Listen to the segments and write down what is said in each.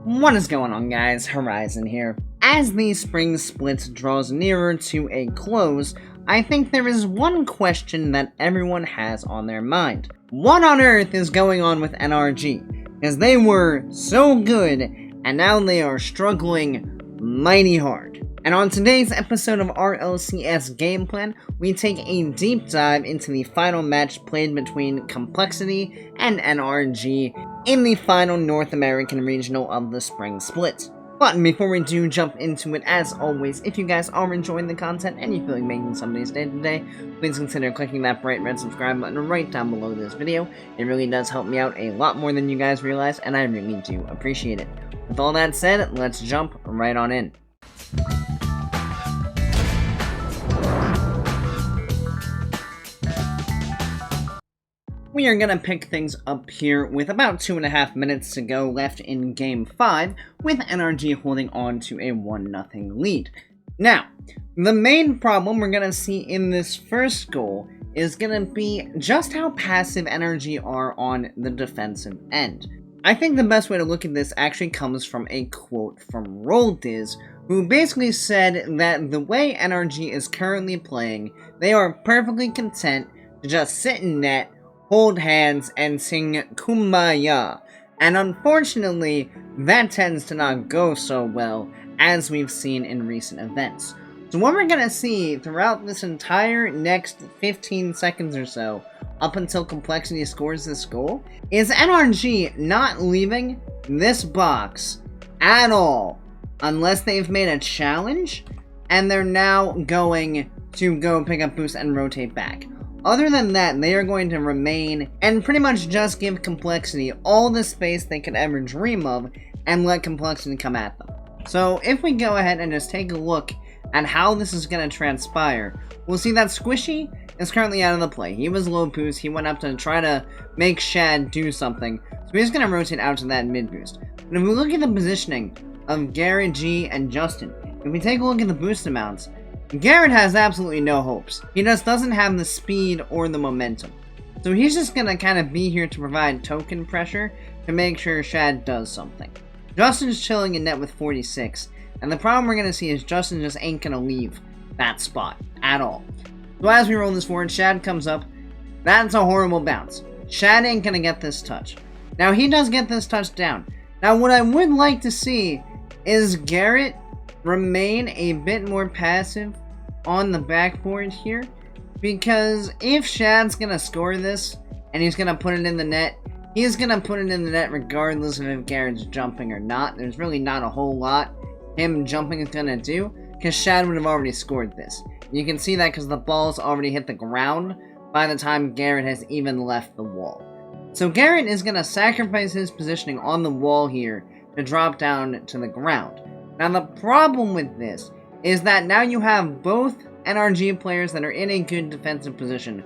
What is going on, guys? Horizon here. As the spring split draws nearer to a close, I think there is one question that everyone has on their mind. What on earth is going on with NRG? Because they were so good, and now they are struggling mighty hard. And on today's episode of RLCS Game Plan, we take a deep dive into the final match played between Complexity and NRG in the final North American regional of the spring split. But before we do jump into it, as always, if you guys are enjoying the content and you feel like making somebody's day today, please consider clicking that bright red subscribe button right down below this video. It really does help me out a lot more than you guys realize, and I really do appreciate it. With all that said, let's jump right on in. We are gonna pick things up here with about 2.5 minutes to go left in Game 5, with NRG holding on to a 1-0 lead. Now, the main problem we're gonna see in this first goal is gonna be just how passive NRG are on the defensive end. I think the best way to look at this actually comes from a quote from Roldiz, who basically said that the way NRG is currently playing, they are perfectly content to just sit in net, hold hands, and sing Kumbaya. And unfortunately, that tends to not go so well, as we've seen in recent events. So what we're gonna see throughout this entire next 15 seconds or so, up until Complexity scores this goal, is NRG not leaving this box at all, unless they've made a challenge, and they're now going to go pick up boost and rotate back. Other than that, they are going to remain and pretty much just give Complexity all the space they could ever dream of and let Complexity come at them. So if we go ahead and just take a look at how this is going to transpire, we'll see that Squishy is currently out of the play. He was low boost, he went up to try to make Shad do something, so he's going to rotate out to that mid boost. But if we look at the positioning of Garrett, G, and Justin, if we take a look at the boost amounts, Garrett has absolutely no hopes. He just doesn't have the speed or the momentum. So he's just going to kind of be here to provide token pressure to make sure Shad does something. Justin's chilling in net with 46, and the problem we're going to see is Justin just ain't going to leave that spot at all. So as we roll this forward, Shad comes up. That's a horrible bounce. Shad ain't going to get this touch. Now he does get this touch down. Now what I would like to see is Garrett remain a bit more passive on the backboard here, because if Shad's gonna score this and he's gonna put it in the net, he's gonna put it in the net regardless of if Garrett's jumping or not. There's really not a whole lot him jumping is gonna do, because Shad would have already scored this. You can see that because the ball's already hit the ground by the time Garrett has even left the wall. So Garrett is gonna sacrifice his positioning on the wall here to drop down to the ground. Now the problem with this is that now you have both NRG players that are in a good defensive position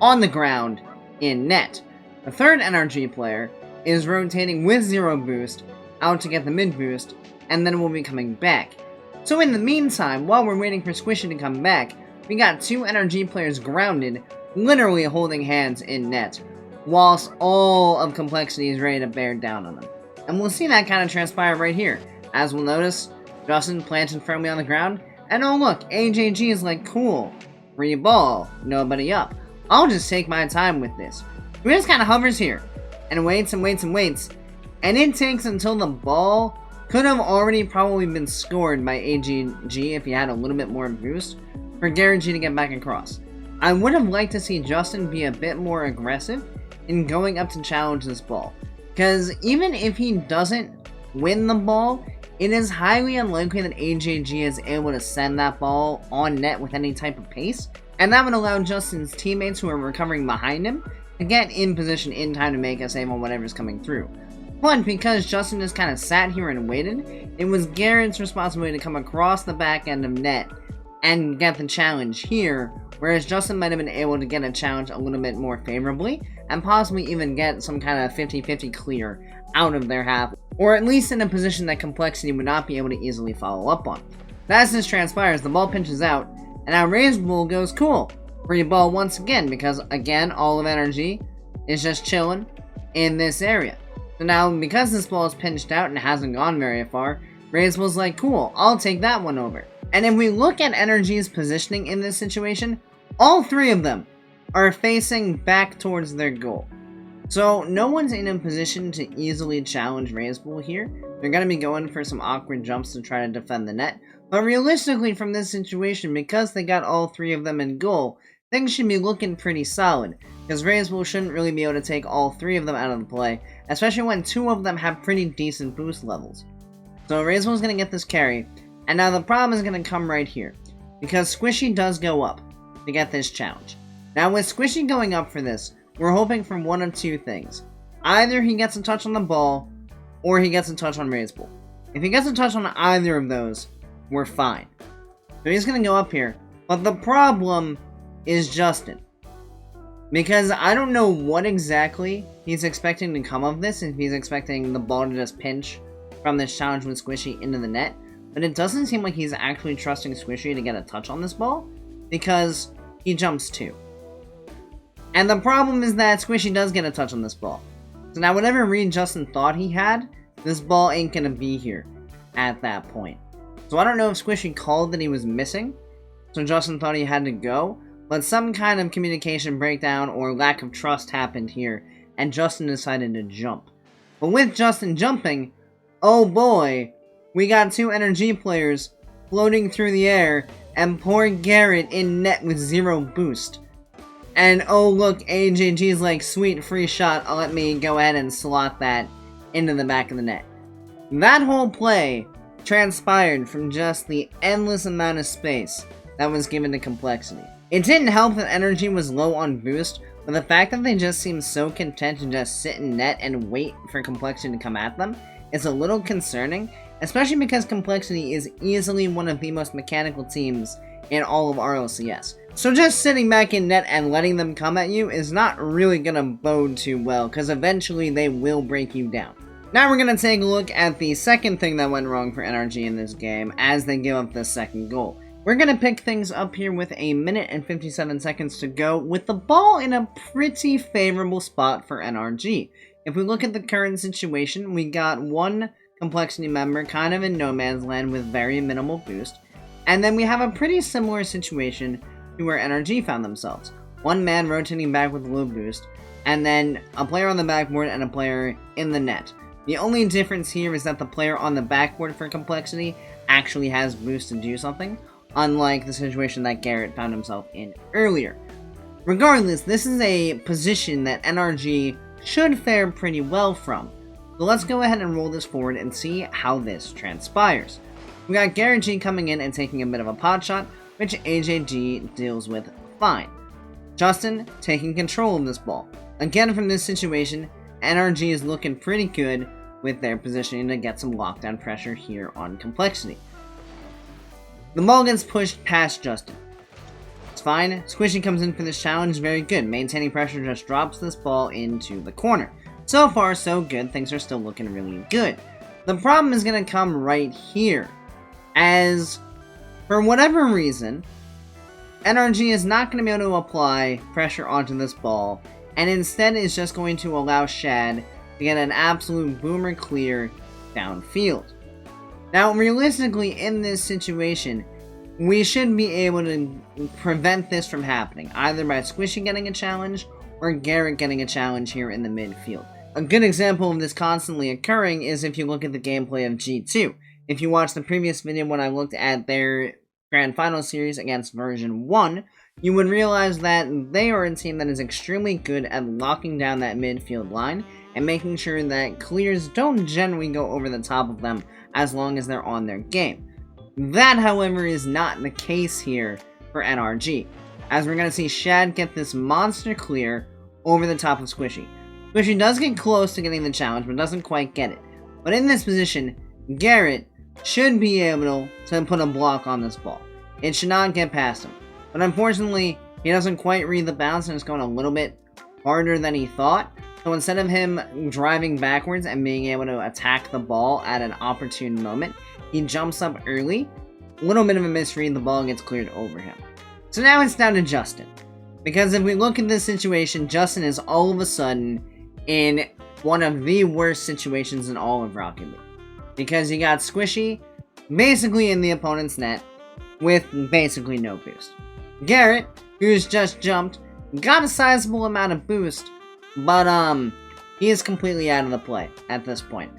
on the ground in net. The third NRG player is rotating with 0 boost out to get the mid boost, and then will be coming back. So in the meantime, while we're waiting for Squishy to come back, we got 2 NRG players grounded, literally holding hands in net, whilst all of Complexity is ready to bear down on them. And we'll see that kind of transpire right here. As we'll notice, Justin planted firmly on the ground, and oh look, AJG is like, cool, free ball, nobody up. I'll just take my time with this. He just kind of hovers here, and waits and waits and waits, and it takes until the ball could have already probably been scored by AJG if he had a little bit more boost, for Garrett G to get back across. I would have liked to see Justin be a bit more aggressive in going up to challenge this ball, because even if he doesn't win the ball, it is highly unlikely that AJG is able to send that ball on net with any type of pace, and that would allow Justin's teammates who are recovering behind him to get in position in time to make a save on whatever's coming through. But because Justin just kind of sat here and waited, it was Garrett's responsibility to come across the back end of net and get the challenge here, whereas Justin might have been able to get a challenge a little bit more favorably, and possibly even get some kind of 50-50 clear out of their half, or at least in a position that Complexity would not be able to easily follow up on. As this transpires, the ball pinches out, and now Raised Bull goes cool. Free ball once again, because again, all of NRG is just chilling in this area. So now, because this ball is pinched out and hasn't gone very far, RLCS like, cool, I'll take that one over. And if we look at NRG's positioning in this situation, all three of them are facing back towards their goal. So no one's in a position to easily challenge RLCS here. They're going to be going for some awkward jumps to try to defend the net. But realistically from this situation, because they got all three of them in goal, things should be looking pretty solid. Because RLCS shouldn't really be able to take all three of them out of the play, especially when two of them have pretty decent boost levels. So RLCS is going to get this carry. And now the problem is going to come right here. Because Squishy does go up to get this challenge. Now with Squishy going up for this, we're hoping for one of two things. Either he gets a touch on the ball, or he gets a touch on RLCS. If he gets a touch on either of those, we're fine. So he's going to go up here. But the problem is Justin. Because I don't know what exactly he's expecting to come of this, if he's expecting the ball to just pinch from this challenge with Squishy into the net. But it doesn't seem like he's actually trusting Squishy to get a touch on this ball, because he jumps too. And the problem is that Squishy does get a touch on this ball. So now whatever read Justin thought he had, this ball ain't gonna be here at that point. So I don't know if Squishy called that he was missing, so Justin thought he had to go, but some kind of communication breakdown or lack of trust happened here, and Justin decided to jump. But with Justin jumping, oh boy, we got two NRG players floating through the air, and poor Garrett in net with 0 boost. And oh look, AJG's like, sweet, free shot, let me go ahead and slot that into the back of the net. That whole play transpired from just the endless amount of space that was given to Complexity. It didn't help that NRG was low on boost, but the fact that they just seemed so content to just sit in net and wait for Complexity to come at them is a little concerning, especially because Complexity is easily one of the most mechanical teams in all of RLCS. So just sitting back in net and letting them come at you is not really gonna bode too well, because eventually they will break you down. Now we're gonna take a look at the second thing that went wrong for NRG in this game as they give up the second goal. We're gonna pick things up here with 1 minute and 57 seconds to go, with the ball in a pretty favorable spot for NRG. If we look at the current situation, we got one Complexity member kind of in no man's land with very minimal boost, and then we have a pretty similar situation to where NRG found themselves. One man rotating back with low boost, and then a player on the backboard and a player in the net. The only difference here is that the player on the backboard for Complexity actually has boost to do something, unlike the situation that Garrett found himself in earlier. Regardless, this is a position that NRG should fare pretty well from. So let's go ahead and roll this forward and see how this transpires. We got Garrett G coming in and taking a bit of a pot shot, which AJG deals with fine. Justin taking control of this ball. Again, from this situation, NRG is looking pretty good with their positioning to get some lockdown pressure here on Complexity. The ball gets pushed past Justin. It's fine. Squishy comes in for this challenge, very good. Maintaining pressure just drops this ball into the corner. So far, so good. Things are still looking really good. The problem is going to come right here, as for whatever reason, NRG is not going to be able to apply pressure onto this ball, and instead is just going to allow Shad to get an absolute boomer clear downfield. Now, realistically, in this situation, we should be able to prevent this from happening, either by Squishy getting a challenge, or Garrett getting a challenge here in the midfield. A good example of this constantly occurring is if you look at the gameplay of G2. If you watch the previous video when I looked at their Grand Final series against version 1, you would realize that they are a team that is extremely good at locking down that midfield line and making sure that clears don't generally go over the top of them as long as they're on their game. That, however, is not the case here for NRG, as we're going to see Shad get this monster clear over the top of Squishy. Squishy does get close to getting the challenge, but doesn't quite get it. But in this position, Garrett should be able to put a block on this ball. It should not get past him. But unfortunately, he doesn't quite read the bounce and it's going a little bit harder than he thought. So instead of him driving backwards and being able to attack the ball at an opportune moment, he jumps up early. A little bit of a misread, the ball gets cleared over him. So now it's down to Justin. Because if we look at this situation, Justin is all of a sudden in one of the worst situations in all of Rocket League. Because you got Squishy basically in the opponent's net with basically no boost. Garrett, who's just jumped, got a sizable amount of boost, but he is completely out of the play at this point.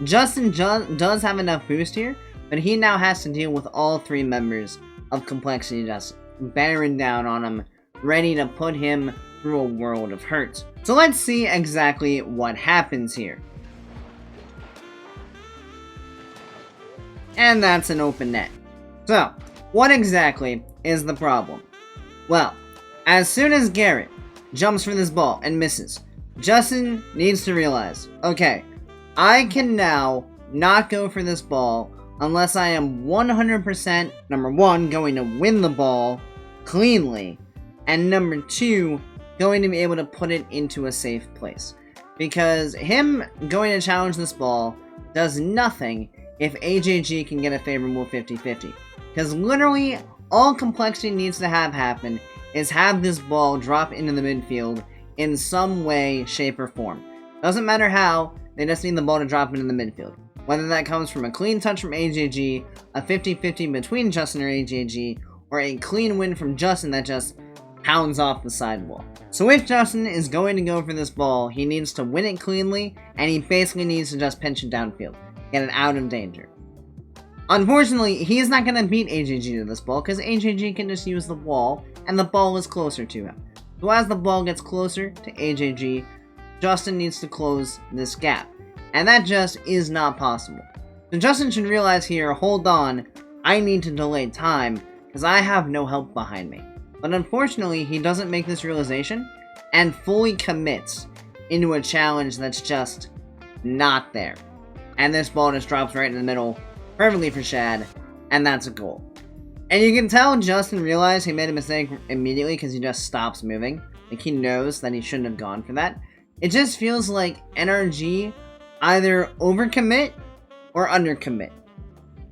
Justin does have enough boost here, but he now has to deal with all three members of Complexity just bearing down on him, ready to put him through a world of hurt. So let's see exactly what happens here. And that's an open net. So, what exactly is the problem? Well, as soon as Garrett jumps for this ball and misses, Justin needs to realize, okay, I can now not go for this ball unless I am 100%, number one, going to win the ball cleanly, and number two, going to be able to put it into a safe place. Because him going to challenge this ball does nothing if AJG can get a favorable 50-50. Because literally, all Complexity needs to have happen is have this ball drop into the midfield in some way, shape, or form. Doesn't matter how, they just need the ball to drop into the midfield. Whether that comes from a clean touch from AJG, a 50-50 between Justin or AJG, or a clean win from Justin that just pounds off the sidewall. So if Justin is going to go for this ball, he needs to win it cleanly, and he basically needs to just pinch it downfield, get it out of danger. Unfortunately, he is not going to beat AJG to this ball, because AJG can just use the wall, and the ball is closer to him. So as the ball gets closer to AJG, Justin needs to close this gap. And that just is not possible. So Justin should realize here, hold on, I need to delay time, because I have no help behind me. But unfortunately, he doesn't make this realization, and fully commits into a challenge that's just not there. And this ball just drops right in the middle, perfectly for Shad, and that's a goal. And you can tell Justin realized he made a mistake immediately because he just stops moving. Like, he knows that he shouldn't have gone for that. It just feels like NRG either overcommit or undercommit.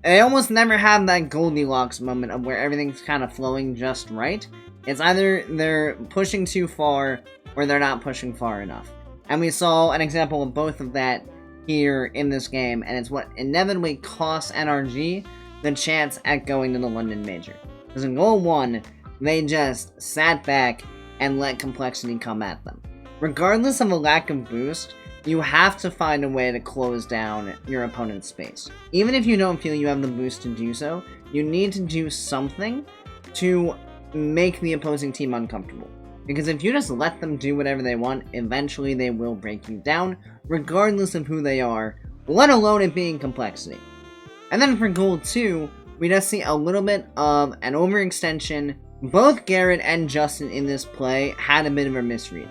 They almost never have that Goldilocks moment of where everything's kind of flowing just right. It's either they're pushing too far or they're not pushing far enough. And we saw an example of both of that here in this game, and it's what inevitably costs NRG the chance at going to the London Major. Because in Goal 1, they just sat back and let Complexity come at them. Regardless of a lack of boost, you have to find a way to close down your opponent's space. Even if you don't feel you have the boost to do so, you need to do something to make the opposing team uncomfortable. Because if you just let them do whatever they want, eventually they will break you down, regardless of who they are, let alone it being Complexity. And then for Goal 2, we just see a little bit of an overextension. Both Garrett and Justin in this play had a bit of a misread.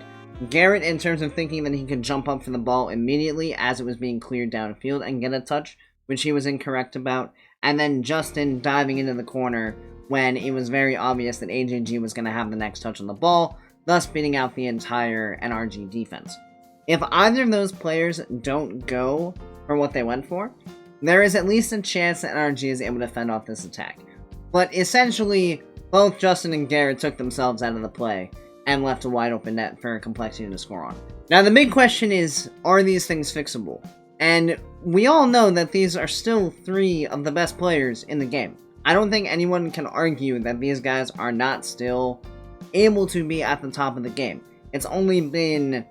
Garrett in terms of thinking that he could jump up for the ball immediately as it was being cleared downfield and get a touch, which he was incorrect about. And then Justin diving into the corner when it was very obvious that AJG was going to have the next touch on the ball, thus beating out the entire NRG defense. If either of those players don't go for what they went for, there is at least a chance that NRG is able to fend off this attack. But essentially, both Justin and Garrett took themselves out of the play and left a wide open net for Complexity to score on. Now the big question is, are these things fixable? And we all know that these are still three of the best players in the game. I don't think anyone can argue that these guys are not still able to be at the top of the game. It's only been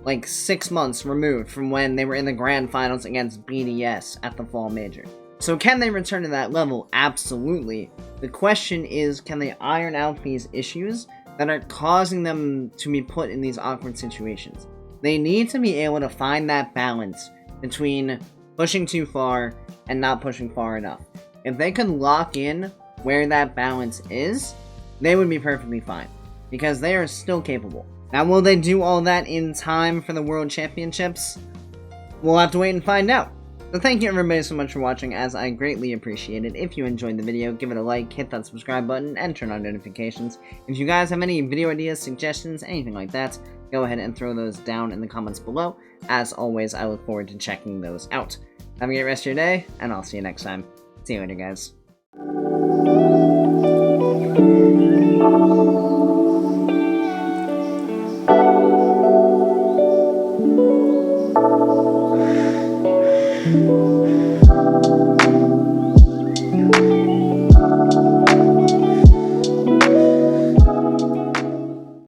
like 6 months removed from when they were in the grand finals against BDS at the Fall Major. So can they return to that level? Absolutely. The question is, can they iron out these issues that are causing them to be put in these awkward situations? They need to be able to find that balance between pushing too far and not pushing far enough. If they could lock in where that balance is, they would be perfectly fine, because they are still capable. Now, will they do all that in time for the World Championships? We'll have to wait and find out. So thank you everybody so much for watching, as I greatly appreciate it. If you enjoyed the video, give it a like, hit that subscribe button, and turn on notifications. If you guys have any video ideas, suggestions, anything like that, go ahead and throw those down in the comments below. As always, I look forward to checking those out. Have a great rest of your day, and I'll see you next time. See you later, guys.